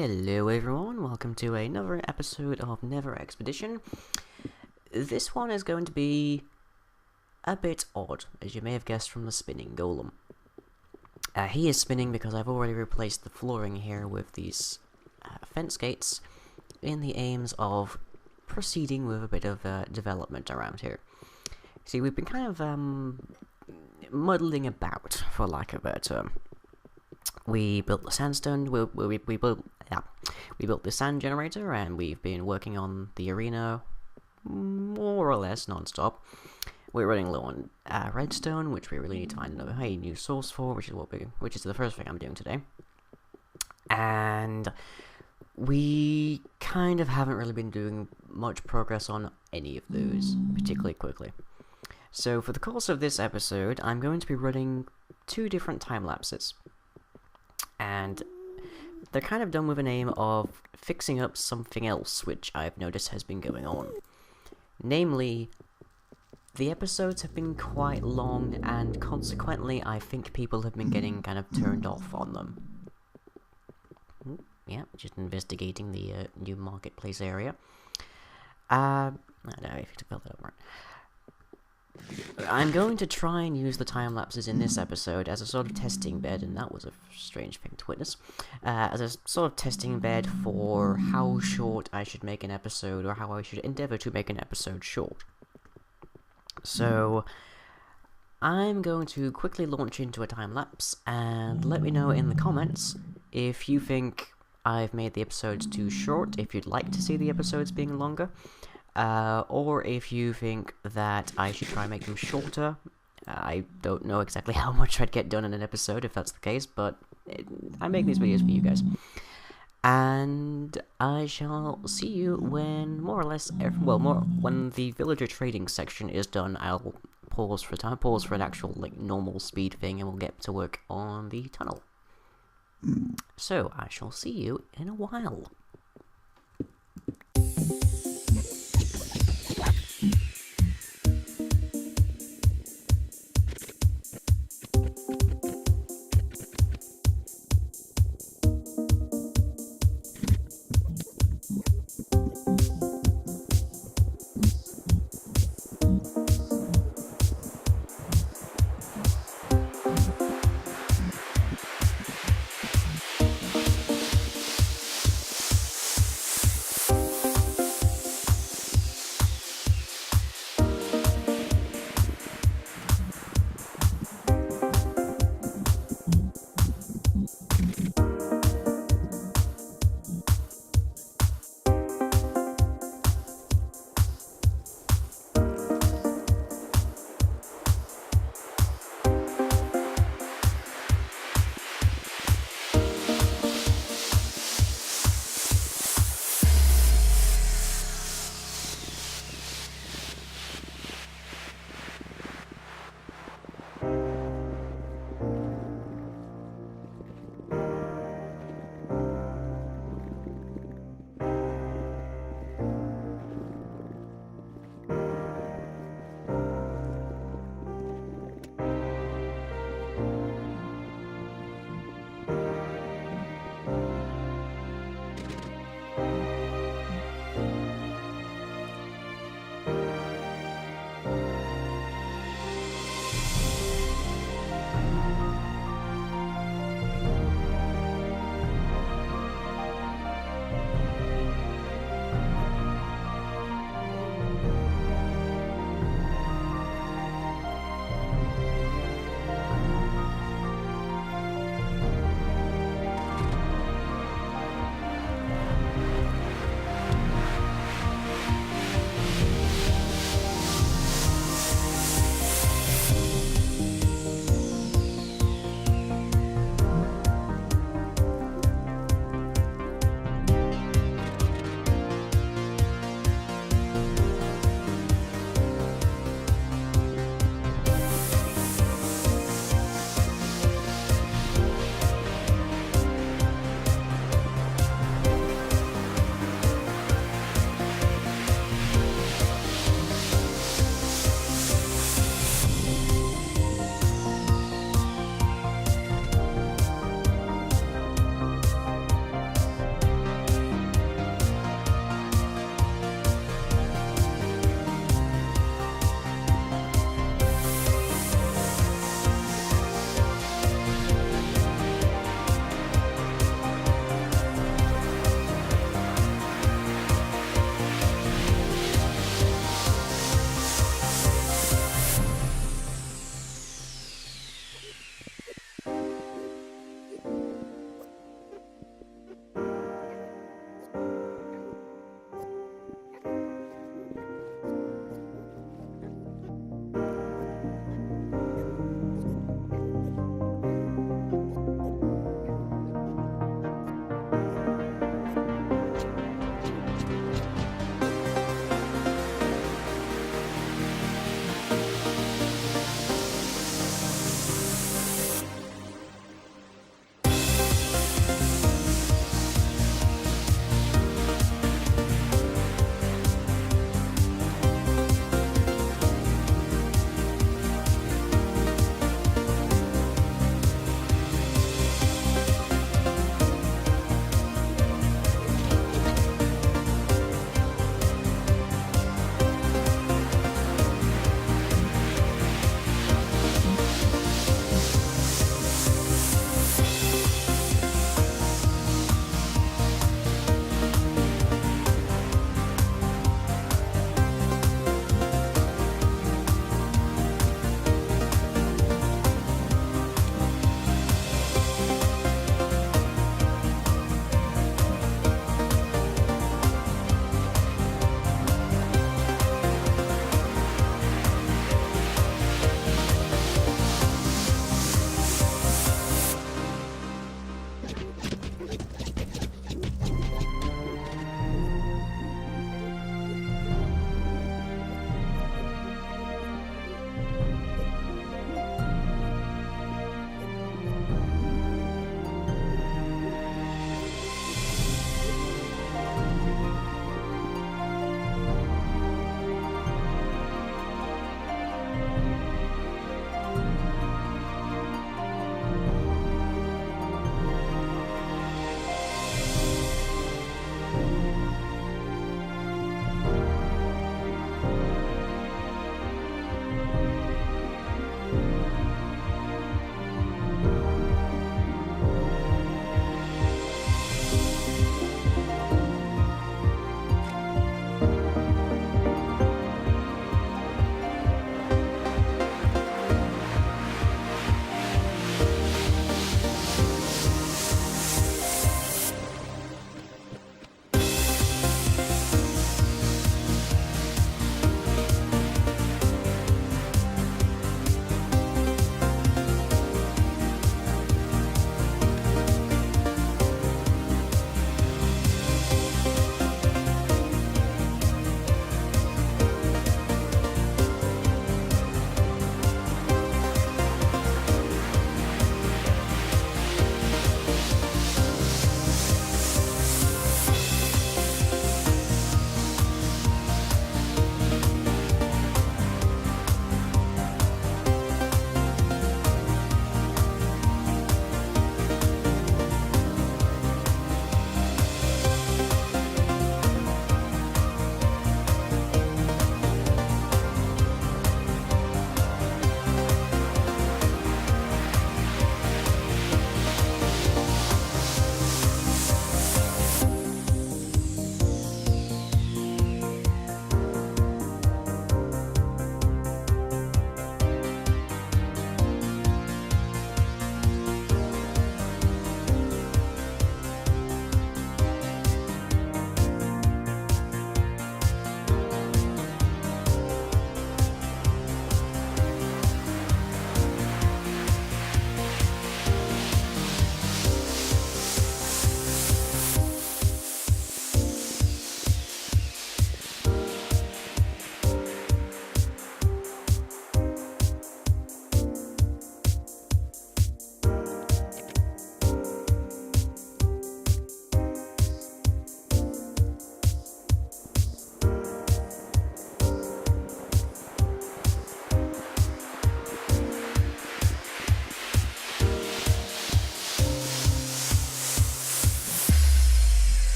Hello everyone, welcome to another episode of Nether Expedition. This one is going to be a bit odd, as you may have guessed from the spinning golem. He is spinning because I've already replaced the flooring here with these fence gates in the aims of proceeding with a bit of development around here. See, we've been kind of muddling about, for lack of a better term. We built the sandstone, we built the sand generator, and we've been working on the arena more or less non-stop. We're running low on redstone, which we really need to find a new source for, which is the first thing I'm doing today. And we kind of haven't really been doing much progress on any of those particularly quickly. So for the course of this episode, I'm going to be running 2 different time lapses. And they're kind of done with an aim of fixing up something else which I've noticed has been going on. Namely, the episodes have been quite long, and consequently I think people have been getting kind of turned off on them. Yeah, just investigating the new marketplace area. I don't know if you felt that up right. I'm going to try and use the time lapses in this episode as a sort of testing bed, and that was a strange thing to witness, as a sort of testing bed for how short I should make an episode, or how I should endeavour to make an episode short. So, I'm going to quickly launch into a time lapse, and let me know in the comments if you think I've made the episodes too short, if you'd like to see the episodes being longer. Or if you think that I should try and make them shorter. I don't know exactly how much I'd get done in an episode if that's the case, but I make these videos for you guys. And I shall see you when more or less, when the villager trading section is done. I'll pause for an actual normal speed thing, and we'll get to work on the tunnel. So I shall see you in a while.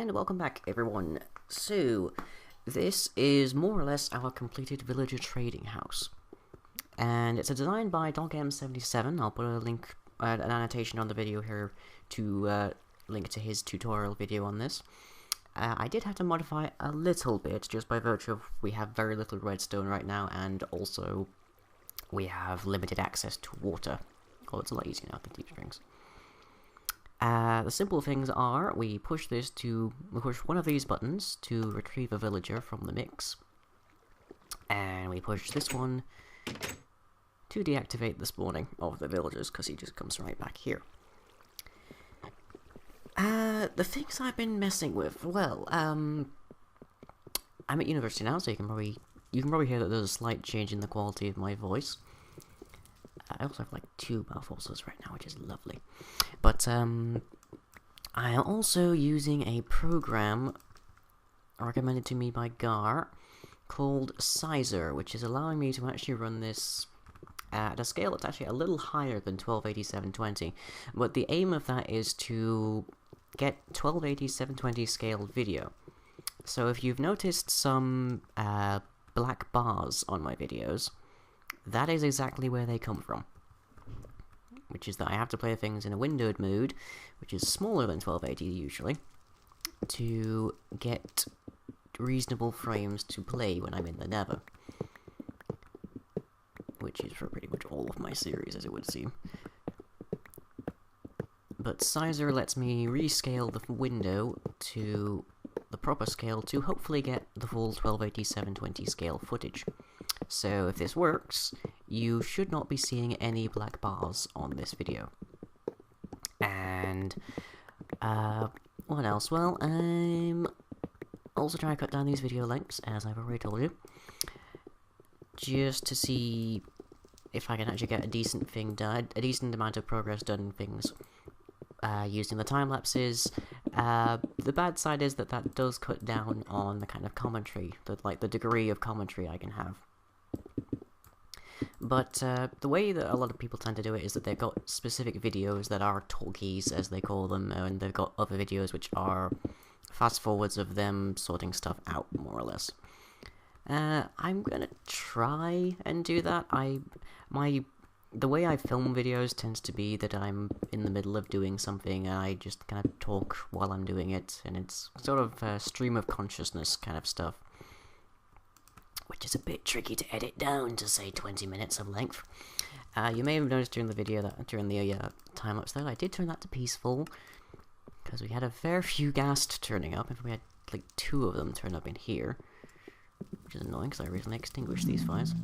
And welcome back, everyone. So, this is more or less our completed villager trading house. And it's a design by DogM77. I'll put a link, an annotation on the video here to link to his tutorial video on this. I did have to modify a little bit, just by virtue of we have very little redstone right now, and also we have limited access to water. Oh, it's a lot easier now with the deep strings. The simple things are, we push one of these buttons to retrieve a villager from the mix, and we push this one to deactivate the spawning of the villagers, because he just comes right back here. The things I've been messing with, well, I'm at university now, so you can probably hear that there's a slight change in the quality of my voice. I also have like 2 mouth ulcers right now, which is lovely. But I am also using a program recommended to me by Gar called Sizer, which is allowing me to actually run this at a scale that's actually a little higher than 1280-720. But the aim of that is to get 1280-720 scale video. So if you've noticed some black bars on my videos, that is exactly where they come from. Which is that I have to play things in a windowed mode, which is smaller than 1280 usually, to get reasonable frames to play when I'm in the Nether. Which is for pretty much all of my series, as it would seem. But Sizer lets me rescale the window to the proper scale to hopefully get the full 1280-720 scale footage. So if this works, you should not be seeing any black bars on this video. And, what else? Well, I'm also trying to cut down these video lengths, as I've already told you, just to see if I can actually get a decent thing done, a decent amount of progress done in things, using the time lapses. The bad side is that does cut down on the kind of commentary, the degree of commentary I can have. But the way that a lot of people tend to do it is that they've got specific videos that are talkies, as they call them, and they've got other videos which are fast forwards of them sorting stuff out, more or less. I'm gonna try and do that. The way I film videos tends to be that I'm in the middle of doing something and I just kind of talk while I'm doing it, and it's sort of stream of consciousness kind of stuff, which is a bit tricky to edit down to, say, 20 minutes of length. You may have noticed during the video, during the time-lapse though, I did turn that to peaceful, because we had a fair few ghast turning up, and we had like 2 of them turn up in here, which is annoying, because I recently extinguished these fires.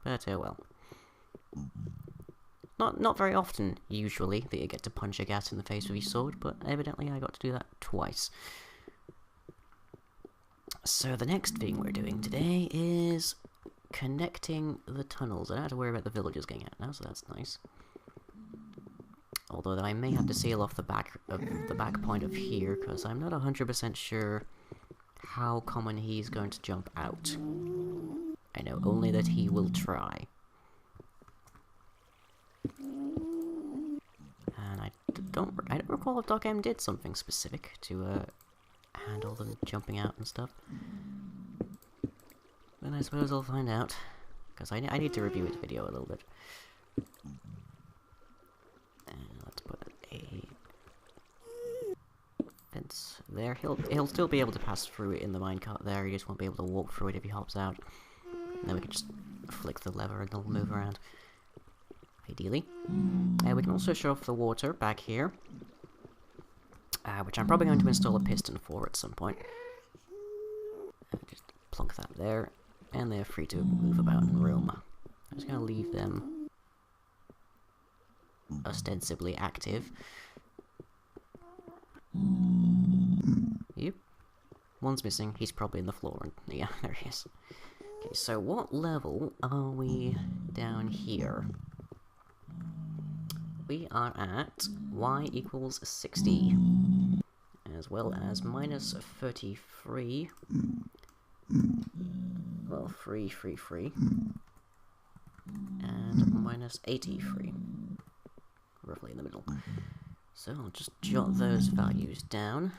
But, well. Not very often, usually, that you get to punch a ghast in the face with your sword, but evidently I got to do that twice. So the next thing we're doing today is connecting the tunnels. I don't have to worry about the villagers getting out now, so that's nice. Although I may have to seal off the back point of here, because I'm not 100% sure how common he's going to jump out. I know only that he will try. And I don't recall if DocM did something specific to handle them jumping out and stuff. But I suppose I'll find out, because I need to review his video a little bit. And let's put a fence there. He'll still be able to pass through it in the minecart there. He just won't be able to walk through it if he hops out. And then we can just flick the lever and it'll move around. Ideally. We can also show off the water back here, which I'm probably going to install a piston for at some point. Just plunk that there, and they're free to move about and roam. I'm just going to leave them ostensibly active. Yep. One's missing. He's probably in the floor. And yeah, there he is. Okay, so what level are we down here? We are at y equals 60, as well as minus 33, well, free, and minus 83, roughly in the middle. So I'll just jot those values down.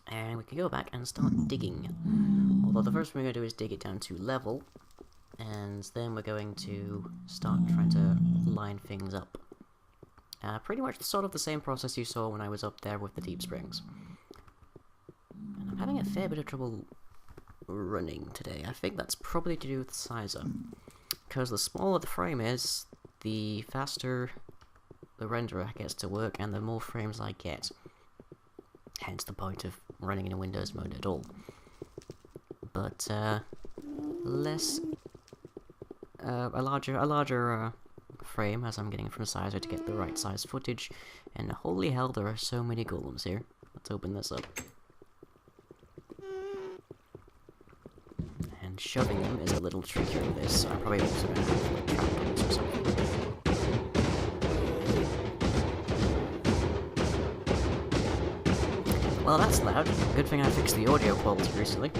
And we can go back and start digging. Although the first thing we're going to do is dig it down to level. And then we're going to start trying to line things up. Pretty much sort of the same process you saw when I was up there with the deep springs. And I'm having a fair bit of trouble running today. I think that's probably to do with the sizer. Because the smaller the frame is, the faster the renderer gets to work and the more frames I get. Hence the point of running in a Windows mode at all. But, a larger frame as I'm getting from sizer to get the right size footage. And holy hell, there are so many golems here. Let's open this up. And shoving them is a little trickier than this, so I'm probably also going to have like trapdoors or something. Well, that's loud. Good thing I fixed the audio quality recently.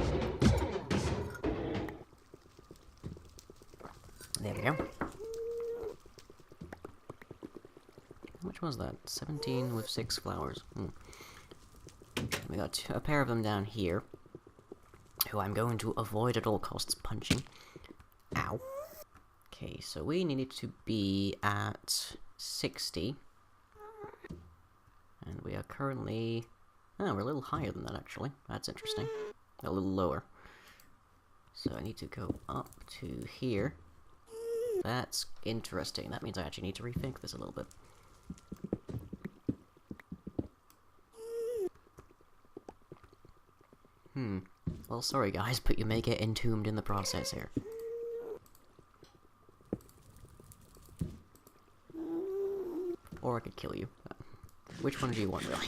There we go. How much was that? 17 with 6 flowers. We got a pair of them down here, who I'm going to avoid at all costs punching. Ow. Okay, so we needed to be at 60. And we are currently... Oh, we're a little higher than that, actually. That's interesting. A little lower. So I need to go up to here. That's interesting. That means I actually need to rethink this a little bit. Well, sorry guys, but you may get entombed in the process here. Or I could kill you. Which one do you want, really?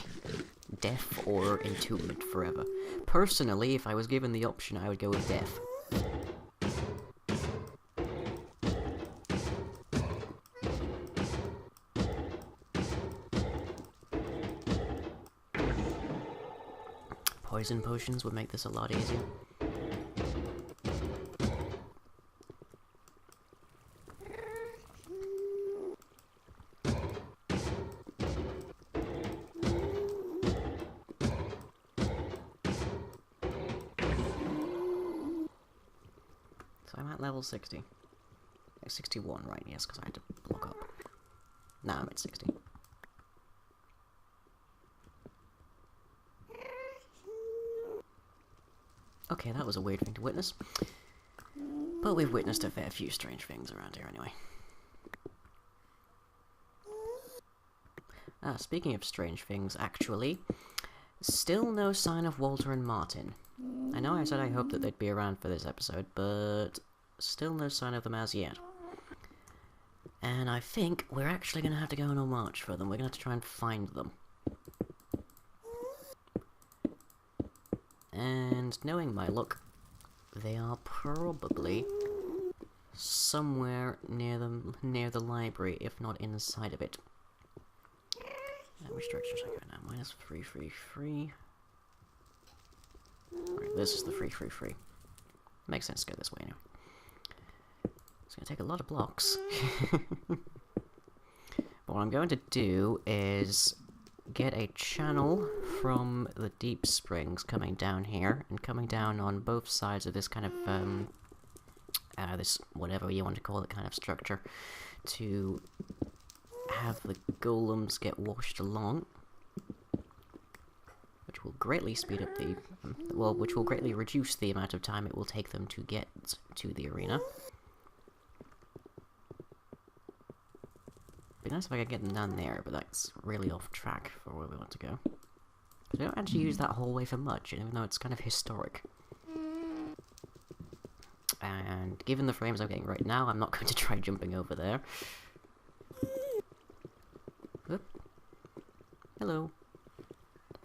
Death or entombment forever? Personally, if I was given the option, I would go with death. Poison potions would make this a lot easier. So I'm at level 60. 61, right? Yes, because I had to block up. Now I'm at 60. Okay, that was a weird thing to witness. But we've witnessed a fair few strange things around here anyway. Speaking of strange things, actually, still no sign of Walter and Martin. I know I said I hoped that they'd be around for this episode, but still no sign of them as yet. And I think we're actually going to have to go on a march for them. We're going to have to try and find them. And knowing my luck, they are probably somewhere near the library, if not inside of it. Which direction should I go now? Minus 333. Right, this is the 333. Makes sense to go this way now. It's going to take a lot of blocks. But what I'm going to do is get a channel from the deep springs coming down here, and coming down on both sides of this kind of, this, whatever you want to call it, kind of structure, to have the golems get washed along, which will greatly speed up the, well, which will greatly reduce the amount of time it will take them to get to the arena. It'd be nice if I could get them down there, but that's really off track for where we want to go. I don't actually use that hallway for much, even though it's kind of historic. And given the frames I'm getting right now, I'm not going to try jumping over there. Oop. Hello.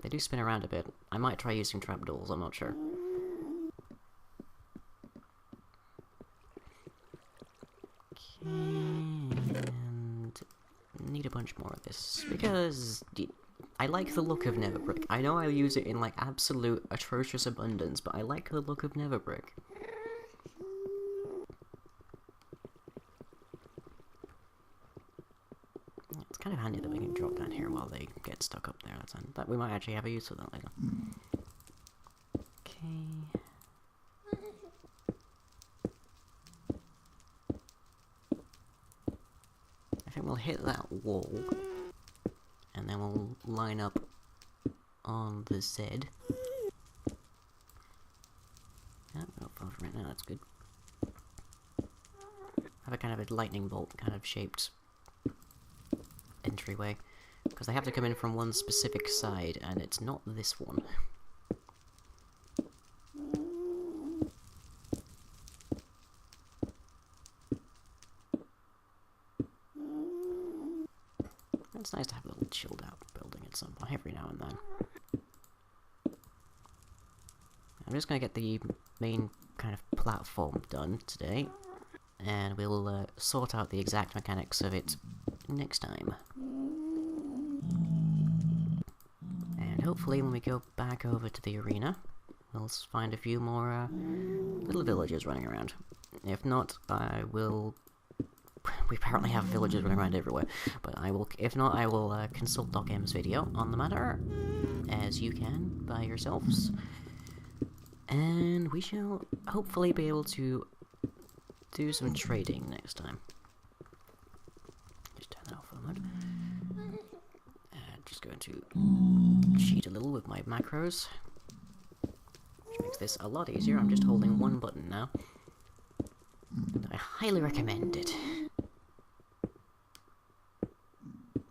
They do spin around a bit. I might try using trapdoors, I'm not sure. Okay, and need a bunch more of this, because I like the look of Nether brick. I know I use it in like absolute atrocious abundance, but I like the look of Nether brick. Let's kind of handy that we can drop down here while they get stuck up there. That we might actually have a use for that later. Okay. I think we'll hit that wall, and then we'll line up on the Z. Yeah, not far from it now, that's good. Have a kind of a lightning bolt kind of shaped entryway, because they have to come in from one specific side, and it's not this one. It's nice to have a little chilled out building at some point, every now and then. I'm just going to get the main kind of platform done today, and we'll sort out the exact mechanics of it next time. And hopefully when we go back over to the arena, we'll find a few more little villagers running around. If not, I will... We apparently have villagers running around everywhere, but I will. If not, I will consult DocM's video on the matter, as you can by yourselves, and we shall hopefully be able to do some trading next time. Just turn that off for a moment. Just going to cheat a little with my macros, which makes this a lot easier. I'm just holding one button now. I highly recommend it.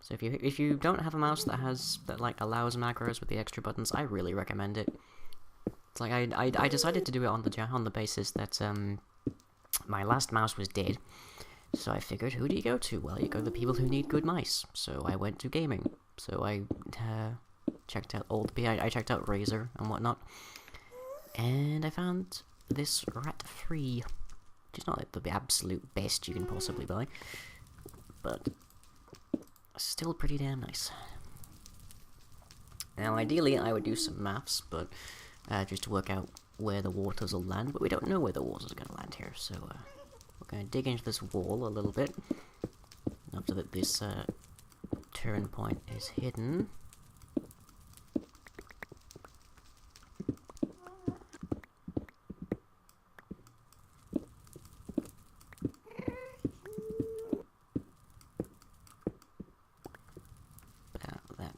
So if you don't have a mouse that like allows macros with the extra buttons, I really recommend it. It's like I decided to do it on the basis that my last mouse was dead, so I figured, who do you go to? Well, you go to the people who need good mice. So I went to gaming. So I checked out I checked out Razer and whatnot, and I found this rat-free. Which is not like the absolute best you can possibly buy, but still pretty damn nice. Now, ideally, I would do some maths, but just to work out where the waters will land, but we don't know where the waters are going to land here, so we're going to dig into this wall a little bit, after that this turn point is hidden.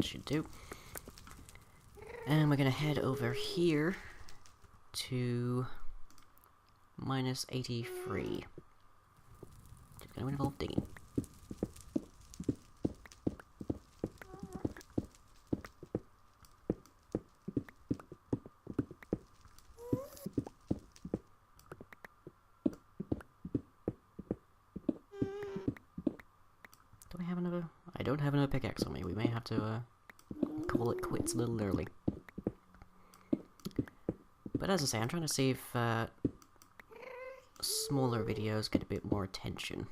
Should do. And we're gonna head over here to minus 83. It's gonna involve digging. Do I have another? I don't have another pickaxe on me. We may have to call it quits a little early. But as I say, I'm trying to see if smaller videos get a bit more attention.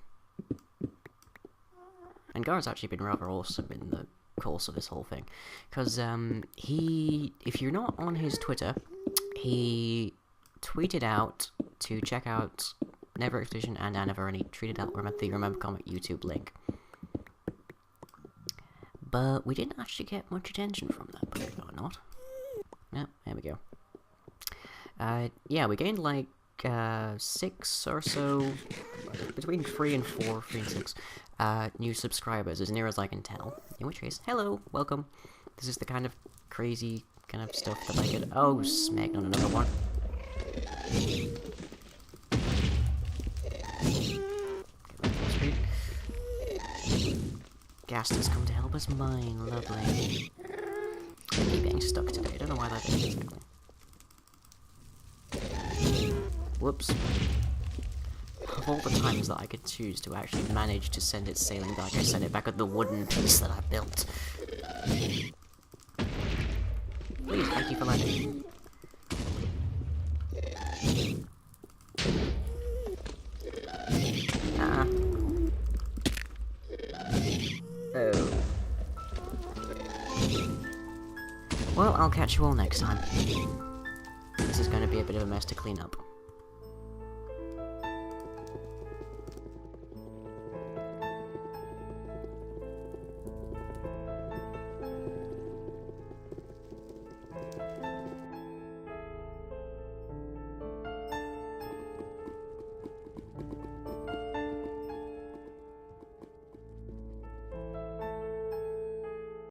And Gar's actually been rather awesome in the course of this whole thing, because if you're not on his Twitter, he tweeted out to check out Never Expedition and Aniver, and he tweeted out the Remember Comic YouTube link. But we didn't actually get much attention from that, believe it or not. Yeah, there we go. Yeah, we gained like 6 or so, between 3 and 4, 3 and 6, new subscribers, as near as I can tell. In which case, hello, welcome. This is the kind of crazy kind of stuff that I get. Oh, smack, not another one. Ghast has come to help us mine, lovely. I keep getting stuck today, I don't know why that is exactly. Whoops. Of all the times that I could choose to actually manage to send it sailing back, I sent it back with the wooden piece that I built. Please, thank you for landing. Oh. Well, I'll catch you all next time. This is going to be a bit of a mess to clean up.